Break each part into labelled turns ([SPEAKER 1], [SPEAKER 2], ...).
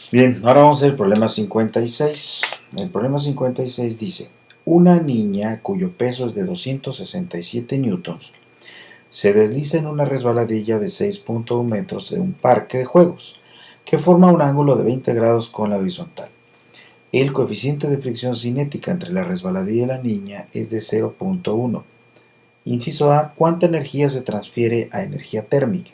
[SPEAKER 1] Bien, ahora vamos a ver el problema 56. El problema 56 dice, una niña cuyo peso es de 267 newtons se desliza en una resbaladilla de 6.1 metros de un parque de juegos que forma un ángulo de 20 grados con la horizontal. El coeficiente de fricción cinética entre la resbaladilla y la niña es de 0.1. Inciso A, ¿cuánta energía se transfiere a energía térmica?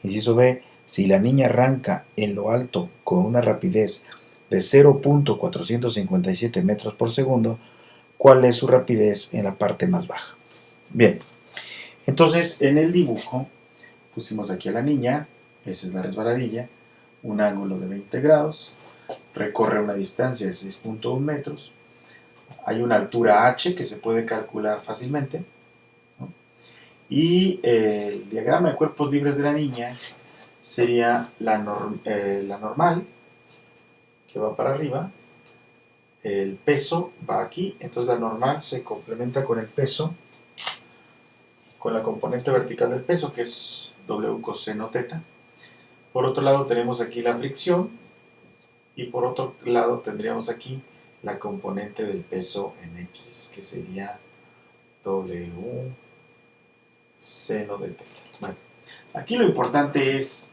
[SPEAKER 1] Inciso B, si la niña arranca en lo alto con una rapidez de 0.457 metros por segundo, ¿cuál es su rapidez en la parte más baja? Bien, entonces en el dibujo pusimos aquí a la niña, esa es la resbaladilla, un ángulo de 20 grados, recorre una distancia de 6.1 metros, hay una altura h que se puede calcular fácilmente, ¿no? Y el diagrama de cuerpos libres de la niña sería la normal, que va para arriba, el peso va aquí, entonces la normal se complementa con el peso, con la componente vertical del peso, que es W coseno teta. Por otro lado tenemos aquí la fricción, y por otro lado tendríamos aquí la componente del peso en X, que sería W seno de teta. Bueno, aquí lo importante es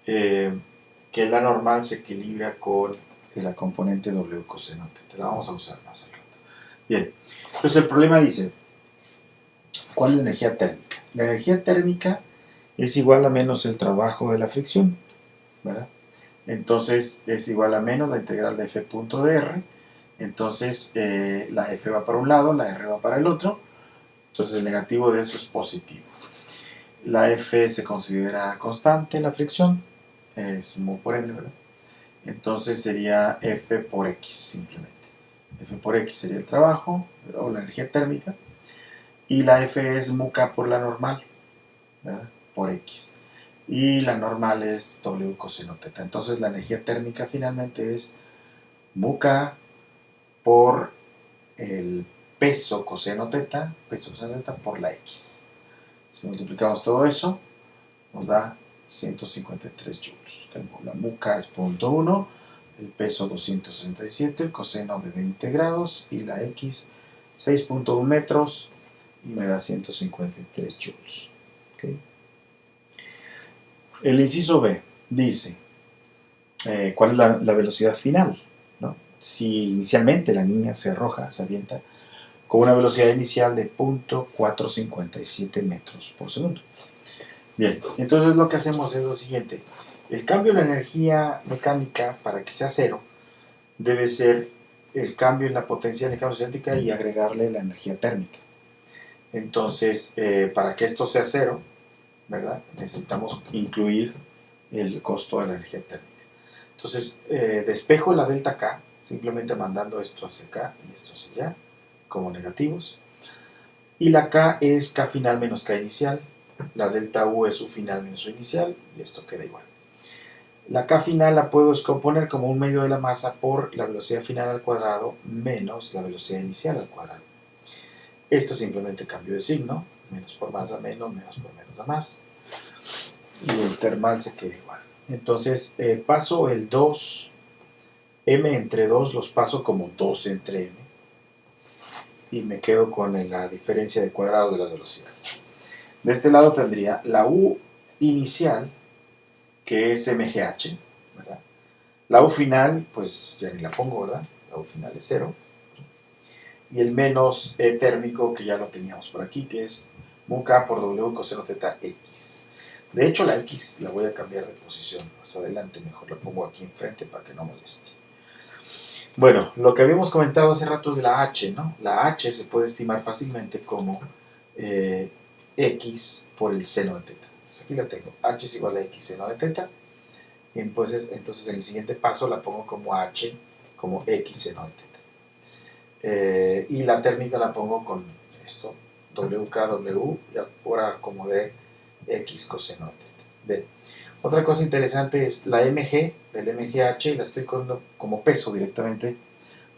[SPEAKER 1] que la normal se equilibra con la componente W coseno teta. La vamos a usar más al rato. Bien, entonces el problema dice, ¿cuál es la energía térmica? La energía térmica es igual a menos el trabajo de la fricción, ¿verdad? Entonces es igual a menos la integral de f punto de r. Entonces la f va para un lado, la r va para el otro. Entonces el negativo de eso es positivo. La f se considera constante, la fricción es mu por n, ¿verdad? Entonces sería f por x simplemente. F por x sería el trabajo o la energía térmica. Y la f es mu k por la normal, ¿verdad? Por x. Y la normal es W coseno teta. Entonces la energía térmica finalmente es mu k por el peso coseno teta por la x. Si multiplicamos todo eso, nos da 153 joules. Tengo la mu k es 0.1, el peso 267, el coseno de 20 grados y la x 6.1 metros y me da 153 joules. ¿Okay? El inciso B dice, ¿cuál es la velocidad final? ¿No? Si inicialmente la niña se arroja, se avienta, con una velocidad inicial de 0.457 metros por segundo. Bien, entonces lo que hacemos es lo siguiente. El cambio en la energía mecánica para que sea cero debe ser el cambio en la potencia de la carga cinética y agregarle la energía térmica. Entonces, para que esto sea cero, ¿verdad? Necesitamos incluir el costo de la energía térmica. Entonces, despejo la delta K, simplemente mandando esto hacia acá y esto hacia allá, como negativos. Y la K es K final menos K inicial. La delta U es U final menos U inicial, y esto queda igual. La K final la puedo descomponer como un medio de la masa por la velocidad final al cuadrado menos la velocidad inicial al cuadrado. Esto simplemente cambio de signo, menos por más a menos, menos por menos a más. Y el termal se queda igual. Entonces paso el 2, m entre 2 los paso como 2 entre m. Y me quedo con la diferencia de cuadrados de las velocidades. De este lado tendría la U inicial, que es mgh, ¿verdad? La U final, pues ya ni la pongo, ¿verdad? La U final es 0. Y el menos E térmico, que ya lo teníamos por aquí, que es mu k por W coseno teta x. De hecho, la x la voy a cambiar de posición. Más adelante mejor la pongo aquí enfrente para que no moleste. Bueno, lo que habíamos comentado hace rato es de la h, ¿no? La h se puede estimar fácilmente como x por el seno de teta. Entonces aquí la tengo. H es igual a x seno de teta. Y entonces en el siguiente paso la pongo como h, como x seno de teta. Y la térmica la pongo con esto, WKW, y ahora como de x coseno de teta. Bien. Otra cosa interesante es la mg, del mgh, la estoy poniendo como peso directamente,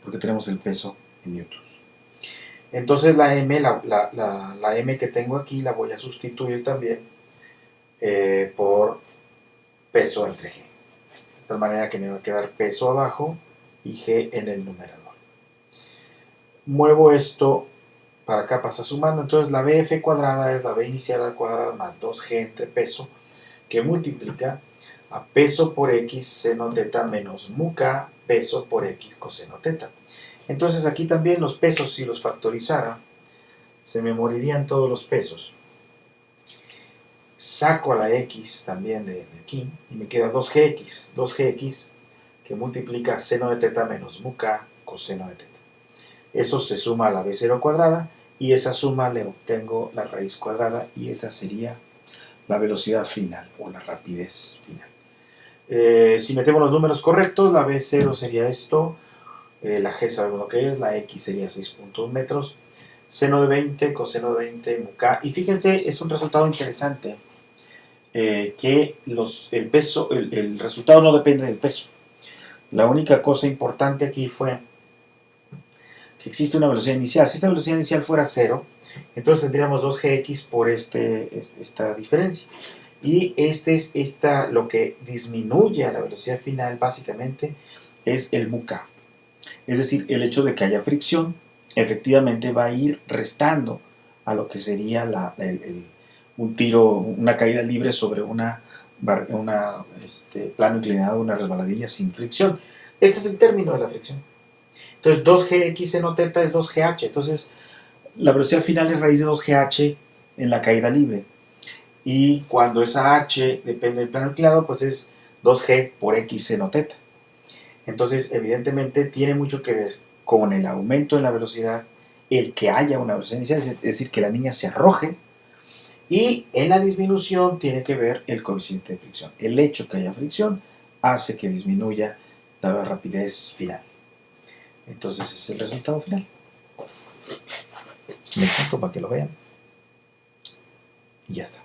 [SPEAKER 1] porque tenemos el peso en newtons. Entonces la m, la m que tengo aquí, la voy a sustituir también por peso entre g. tal manera que me va a quedar peso abajo y G en el numerador. Muevo esto para acá, pasa sumando, entonces la BF cuadrada es la B inicial al cuadrado más 2G entre peso, que multiplica a peso por X seno teta menos mu K peso por X coseno teta. Entonces aquí también los pesos, si los factorizara, se me morirían todos los pesos. Saco a la X también de aquí y me queda 2GX que multiplica seno de teta menos mu K coseno de teta. Eso se suma a la B0 cuadrada y esa suma le obtengo la raíz cuadrada y esa sería la velocidad final o la rapidez final. Si metemos los números correctos, la B0 sería esto, la G sabemos lo que es, la X sería 6.1 metros, seno de 20, coseno de 20, mu K. Y fíjense, es un resultado interesante, que el resultado no depende del peso. La única cosa importante aquí fue que existe una velocidad inicial. Si esta velocidad inicial fuera 0, entonces tendríamos 2gx por esta diferencia. Y lo que disminuye a la velocidad final básicamente es el mu K. Es decir, el hecho de que haya fricción efectivamente va a ir restando a lo que sería un tiro, una caída libre sobre plano inclinado, una resbaladilla sin fricción. Este es el término de la fricción. Entonces 2gx seno teta es 2gh. Entonces la velocidad final es raíz de 2gh en la caída libre. Y cuando esa h depende del plano inclinado, pues es 2g por x seno teta. Entonces, evidentemente, tiene mucho que ver con el aumento de la velocidad, el que haya una velocidad inicial, es decir, que la niña se arroje, y en la disminución tiene que ver el coeficiente de fricción. El hecho que haya fricción hace que disminuya la rapidez final. Entonces, ese es el resultado final. Me cuento para que lo vean. Y ya está.